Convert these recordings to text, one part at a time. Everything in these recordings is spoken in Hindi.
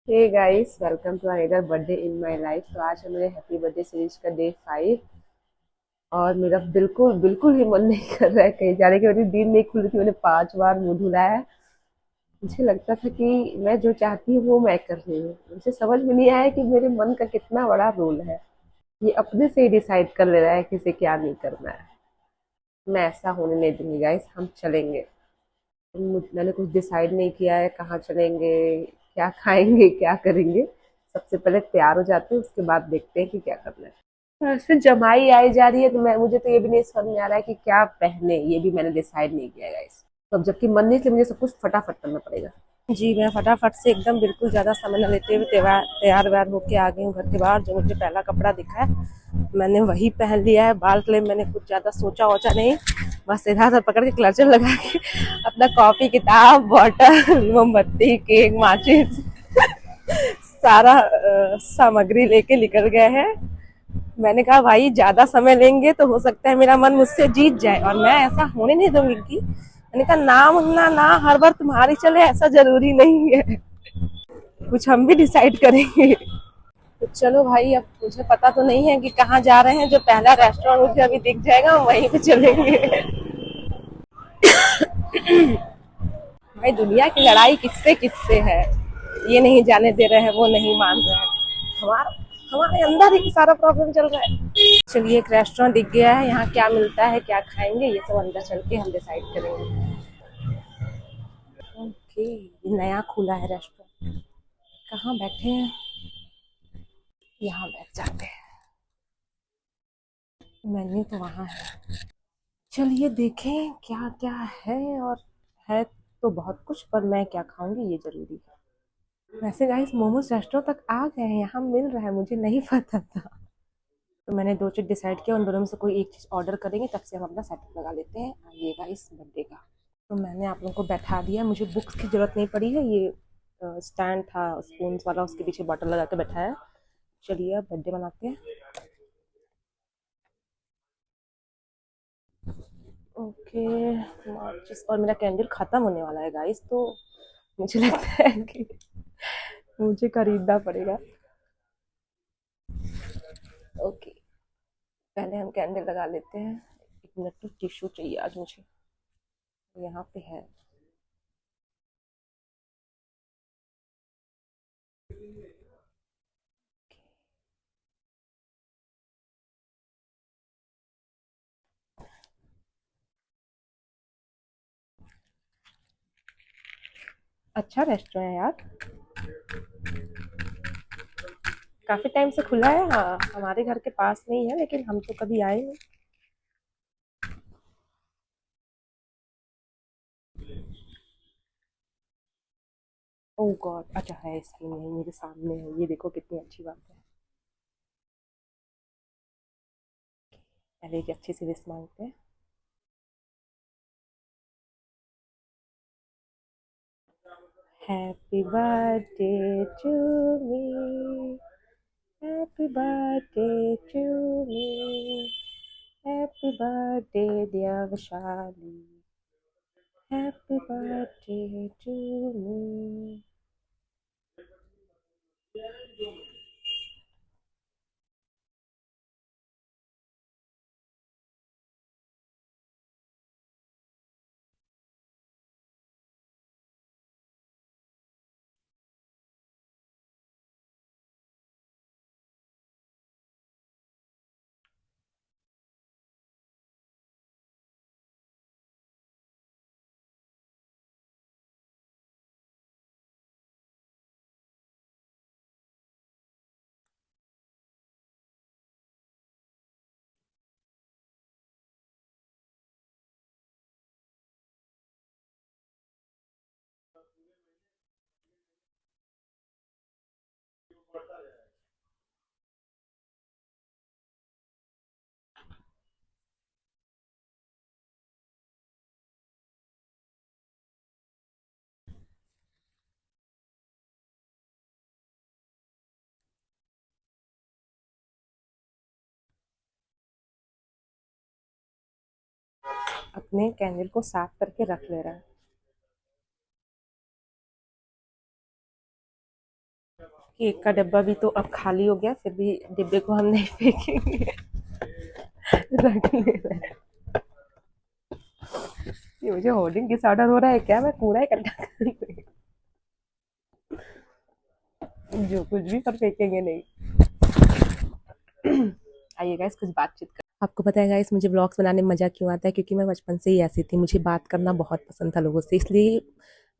Hey guys, welcome to another birthday in my life. तो आज है मेरे हैप्पी बर्थडे सीरीज का डे 5। और मेरा बिल्कुल बिल्कुल ही मन नहीं कर रहा है कहीं जाने की। मेरी नींद नहीं खुल रही थी, मैंने 5 बार मुंह धुलाया है। मुझे लगता था कि मैं जो चाहती हूँ वो मैं कर रही हूँ। मुझे समझ में नहीं आया कि मेरे मन का कितना बड़ा रोल है। ये अपने से ही डिसाइड कर ले रहा है किसे क्या नहीं करना है। मैं ऐसा होने नहीं दूंगी गाइस, हम चलेंगे। मैंने कुछ डिसाइड नहीं किया है कहाँ चलेंगे, क्या खाएंगे, क्या करेंगे। सबसे पहले तैयार हो जाते हैं, उसके बाद देखते हैं कि क्या करना है। वैसे जमाई आई जा रही है तो मैं मुझे तो ये भी नहीं समझ में आ रहा है कि क्या पहने, ये भी मैंने डिसाइड नहीं किया है गाइस। तो अब जबकि मन नहीं, इसलिए मुझे सब कुछ फटाफट करना पड़ेगा। जी, मैं फटाफट से एकदम बिल्कुल ज़्यादा समय न लेते हुए तैयार व्यार होके आ गई हूँ घर के बाहर। जो मुझे पहला कपड़ा दिखा है मैंने वही पहन लिया है। बाल के लिए मैंने कुछ ज़्यादा सोचा वोचा नहीं, बस इधर उधर पकड़ के क्लचर लगा के अपना कॉपी किताब बॉटल मोमबत्ती केक माचिस सारा सामग्री लेके निकल गए हैं। मैंने कहा भाई ज्यादा समय लेंगे तो हो सकता है मेरा मन मुझसे जीत जाए, और मैं ऐसा होने नहीं दूंगी। कि मैंने कहा ना मुन्ना ना, हर बार तुम्हारी चले ऐसा जरूरी नहीं है, कुछ हम भी डिसाइड करेंगे। तो चलो भाई, अब मुझे पता तो नहीं है कि कहाँ जा रहे हैं। जो पहला रेस्टोरेंट मुझे अभी दिख जाएगा वहीं पे चलेंगे। भाई दुनिया की लड़ाई किससे किससे है, ये नहीं जाने दे रहे हैं, वो नहीं मान रहे हैं। हमारा हमारे अंदर ही सारा प्रॉब्लम चल रहा है। चलिए, एक रेस्टोरेंट दिख गया है, यहाँ क्या मिलता है क्या खाएंगे ये सब अंदर चल के हम डिसाइड करेंगे। ओके, ये नया खुला है रेस्टोरेंट। कहाँ बैठे हैं, यहाँ बैठ जाते हैं। मेन्यू तो वहाँ है, चलिए देखें क्या क्या है। और है तो बहुत कुछ, पर मैं क्या खाऊंगी ये जरूरी है। वैसे गाइस, मोमोज रेस्टोरेंट तक आ गए हैं, यहाँ मिल रहा है, मुझे नहीं पता था। तो मैंने दो चीज डिसाइड किया, उन दोनों में से कोई एक चीज ऑर्डर करेंगे, तब से हम अपना सेटअप लगा लेते हैं। ये गाइस बर्थडे का। तो मैंने आप लोगों को बैठा दिया, मुझे बुक्स की जरूरत नहीं पड़ी है। ये स्टैंड था स्पून वाला, उसके पीछे बॉटल लगा के बैठाया। चलिए अब बर्थडे मनाते हैं। ओके, माचिस और मेरा कैंडल खत्म होने वाला है गाइस, तो मुझे लगता है कि मुझे खरीदना पड़ेगा। ओके, पहले हम कैंडल लगा लेते हैं। एक मिनट, तो टिश्यू चाहिए आज मुझे, यहाँ पे है। अच्छा रेस्टोरेंट है यार, काफी टाइम से खुला है। हाँ, हमारे घर के पास नहीं है, लेकिन हम तो कभी आए नहीं। ओह गॉड, अच्छा है, इसकी नहीं, मेरे सामने है, ये देखो कितनी अच्छी बात है। पहले एक अच्छी सी विश मांगते हैं। Happy birthday to me, happy birthday to me, happy birthday dear Vaishali, happy birthday to me. अपने कैंडल को साफ करके रख ले रहा है। केक का डिब्बा भी तो अब खाली हो गया, फिर भी डिब्बे को हम नहीं फेंकेंगे। रख ले रहे हैं। ये मुझे होर्डिंग किस ऑर्डर हो रहा है क्या, मैं कूड़ा इकट्ठा कर रही हूँ। जो कुछ भी पर फेंकेंगे नहीं। आइए गाइस कुछ बातचीत कर। आपको पता है गाइस मुझे व्लॉग्स बनाने में मज़ा क्यों आता है, क्योंकि मैं बचपन से ही ऐसी थी, मुझे बात करना बहुत पसंद था लोगों से, इसलिए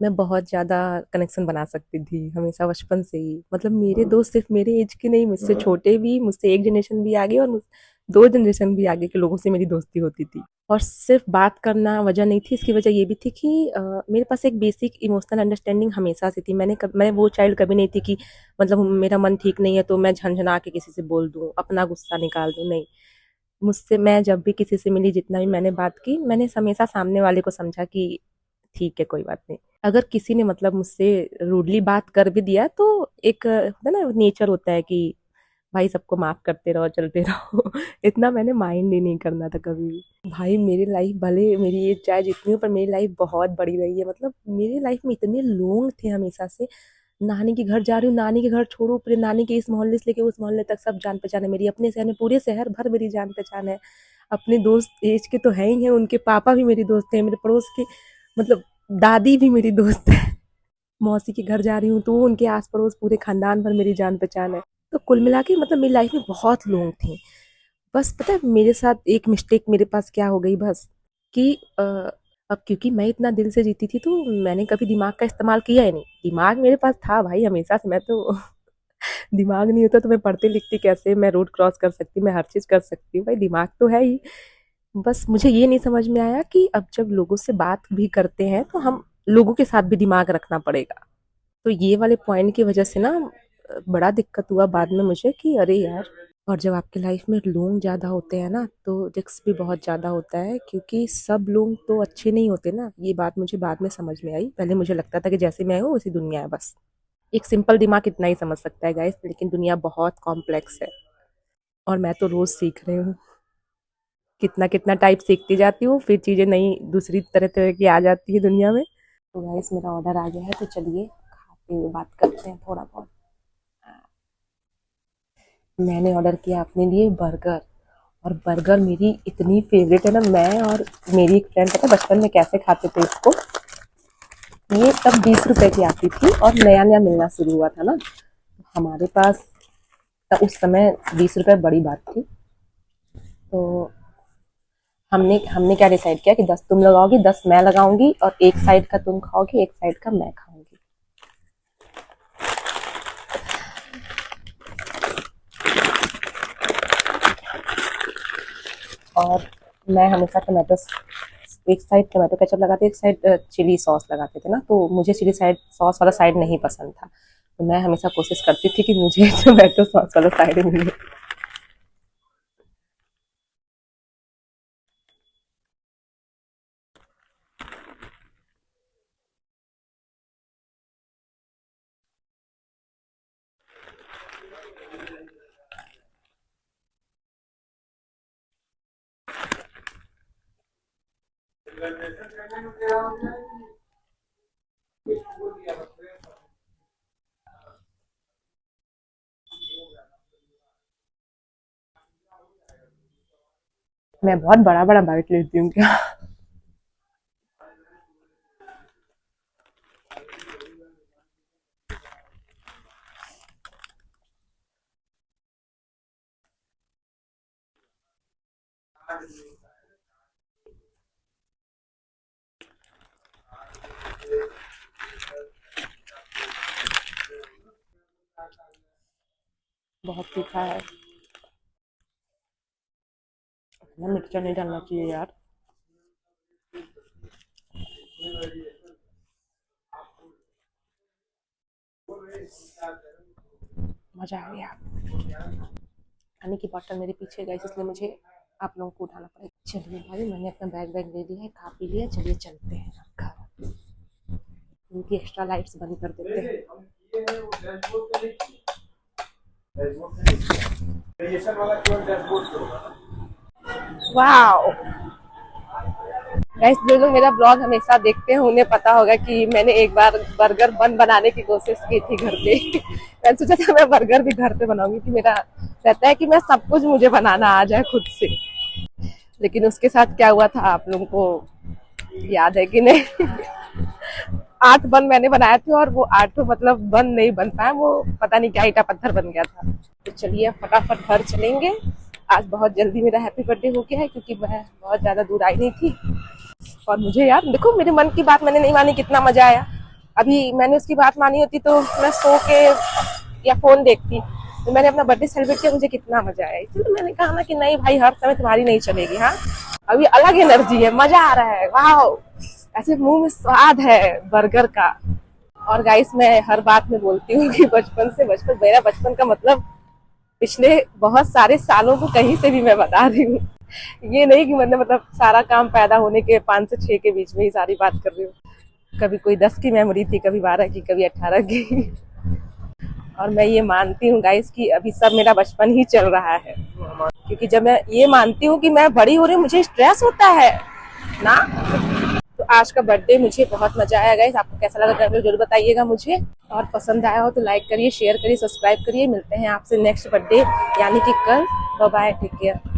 मैं बहुत ज़्यादा कनेक्शन बना सकती थी हमेशा बचपन से ही। मतलब मेरे दोस्त सिर्फ मेरे एज के नहीं, मुझसे छोटे भी, मुझसे एक जनरेशन भी आगे और दो जनरेशन भी आगे के लोगों से मेरी दोस्ती होती थी। और सिर्फ बात करना वजह नहीं थी, इसकी वजह ये भी थी कि मेरे पास एक बेसिक इमोशनल अंडरस्टैंडिंग हमेशा से थी। मैं वो चाइल्ड कभी नहीं थी कि मतलब मेरा मन ठीक नहीं है तो मैं झंझना के किसी से बोल दूँ, अपना गुस्सा निकाल दूँ, नहीं। मुझसे मैं जब भी किसी से मिली, जितना भी मैंने बात की, मैंने हमेशा सामने वाले को समझा कि ठीक है कोई बात नहीं। अगर किसी ने मतलब मुझसे रूडली बात कर भी दिया तो एक होता है ना, नेचर होता है कि भाई सबको माफ करते रहो, चलते रहो। इतना मैंने माइंड ही नहीं करना था कभी भी। भाई मेरी लाइफ भले मेरी एज चाहे जितनी हो, पर मेरी लाइफ बहुत बड़ी रही है। मतलब मेरी लाइफ में इतने लोग थे हमेशा से। नानी के घर जा रही हूँ, नानी के घर छोड़ो, फिर नानी के इस मोहल्ले से लेके उस मोहल्ले तक सब जान पहचान है मेरी। अपने शहर में पूरे शहर भर मेरी जान पहचान है। अपने दोस्त एज के तो है ही हैं, उनके पापा भी मेरी दोस्त हैं, मेरे पड़ोस के मतलब दादी भी मेरी दोस्त है। मौसी के घर जा रही हूँ तो उनके आस पड़ोस पूरे खानदान भर मेरी जान पहचान है। तो कुल मिला के मतलब मेरी लाइफ में बहुत लोग थे। बस पता है मेरे साथ एक मिस्टेक मेरे पास क्या हो गई बस, कि अब क्योंकि मैं इतना दिल से जीती थी तो मैंने कभी दिमाग का इस्तेमाल किया ही नहीं। दिमाग मेरे पास था भाई हमेशा से, मैं तो दिमाग नहीं होता तो मैं पढ़ती लिखती कैसे, मैं रोड क्रॉस कर सकती, मैं हर चीज़ कर सकती हूँ भाई, दिमाग तो है ही। बस मुझे ये नहीं समझ में आया कि अब जब लोगों से बात भी करते हैं तो हम लोगों के साथ भी दिमाग रखना पड़ेगा। तो ये वाले पॉइंट की वजह से ना बड़ा दिक्कत हुआ बाद में मुझे कि अरे यार। और जब आपके लाइफ में लोग ज़्यादा होते हैं ना तो रिस्क भी बहुत ज़्यादा होता है, क्योंकि सब लोग तो अच्छे नहीं होते ना। ये बात मुझे बाद में समझ में आई, पहले मुझे लगता था कि जैसे मैं हूँ वैसी दुनिया है बस। एक सिंपल दिमाग इतना ही समझ सकता है गाइस, लेकिन दुनिया बहुत कॉम्प्लेक्स है। और मैं तो रोज़ सीख रही हूँ, कितना कितना टाइप सीखती जाती हूँ, फिर चीज़ें नई दूसरी तरह तरह की आ जाती है दुनिया में। तो गाइस मेरा ऑर्डर आ गया है, तो चलिए खाते हुए बात करते हैं थोड़ा बहुत। मैंने ऑर्डर किया अपने लिए बर्गर, और बर्गर मेरी इतनी फेवरेट है ना। मैं और मेरी एक फ्रेंड, पता है बचपन में कैसे खाते थे इसको। ये तब 20 रुपए की आती थी और नया नया मिलना शुरू हुआ था ना, हमारे पास तब उस समय 20 रुपए बड़ी बात थी। तो हमने हमने क्या डिसाइड किया कि 10 तुम लगाओगी, 10 मैं लगाऊंगी, और एक साइड का तुम खाओगी, एक साइड का मैं खाऊंगी। और मैं हमेशा टमाटो, एक साइड टमाटो केचप लगाते, एक साइड चिली सॉस लगाते थे ना, तो मुझे चिली साइड सॉस वाला साइड नहीं पसंद था। तो मैं हमेशा कोशिश करती थी कि मुझे टमाटो सॉस वाला साइड मिले। मैं बहुत बड़ा बड़ा बाइट लेती हूँ क्या। बहुत तीखा है ना, मिर्चा नहीं डालना चाहिए यार। मजा आ गया। खाने की बॉटल मेरे पीछे गई, इसलिए मुझे आप लोगों को उठाना पड़ेगा। चलिए भाई मैंने अपना बैग वैग ले लिया है, खा पी लिया, चलिए चलते हैं अब घर। उनकी एक्स्ट्रा लाइट्स बंद कर देते हैं। वाओ, गाइस जो लोग मेरा ब्लॉग हमेशा देखते हैं उन्हें पता होगा कि मैंने एक बार बर्गर बन बनाने की कोशिश की थी घर पे। मैंने सोचा था मैं बर्गर भी घर पे बनाऊंगी, कि मेरा रहता है कि मैं सब कुछ मुझे बनाना आ जाए खुद से। लेकिन उसके साथ क्या हुआ था आप लोगों को याद है कि नहीं? 8 बन मैंने बनाए थे और वो 8 मतलब बन नहीं बन पाया, वो पता नहीं क्या ईटा पत्थर बन गया था। तो चलिए फटाफट घर चलेंगे। आज बहुत जल्दी मेरा हैप्पी बर्थडे हो गया है, क्योंकि मैं बहुत ज्यादा दूर आई नहीं थी। और मुझे यार देखो, मेरे मन की बात मैंने नहीं मानी, कितना मजा आया। अभी मैंने उसकी बात मानी होती तो मैं सो के या फोन देखती, तो मैंने अपना बर्थडे सेलिब्रेट किया, मुझे कितना मजा आया। इसलिए तो मैंने कहा ना कि नहीं भाई, हर समय तुम्हारी नहीं चलेगी। हाँ, अभी अलग एनर्जी है, मजा आ रहा है, वाह, ऐसे मुंह में स्वाद है बर्गर का। और गाइस मैं हर बात में बोलती हूँ कि बचपन मेरा बचपन का मतलब पिछले बहुत सारे सालों को कहीं से भी मैं बता रही हूँ। ये नहीं कि मतलब सारा काम पैदा होने के 5 से 6 के बीच में ही सारी बात कर रही हूँ। कभी कोई 10 की मेमोरी थी, कभी 12 की, कभी 18 की। और मैं ये मानती हूँ गाइस कि अभी सब मेरा बचपन ही चल रहा है, क्योंकि जब मैं ये मानती हूँ कि मैं बड़ी हो रही हूँ, मुझे स्ट्रेस होता है ना। तो आज का बर्थडे मुझे बहुत मजा आया गाइस। आपको कैसा लगा जरूर बताइएगा मुझे, और पसंद आया हो तो लाइक करिए, शेयर करिए, सब्सक्राइब करिए। मिलते हैं आपसे नेक्स्ट बर्थडे यानी कि कल। Bye bye, take care.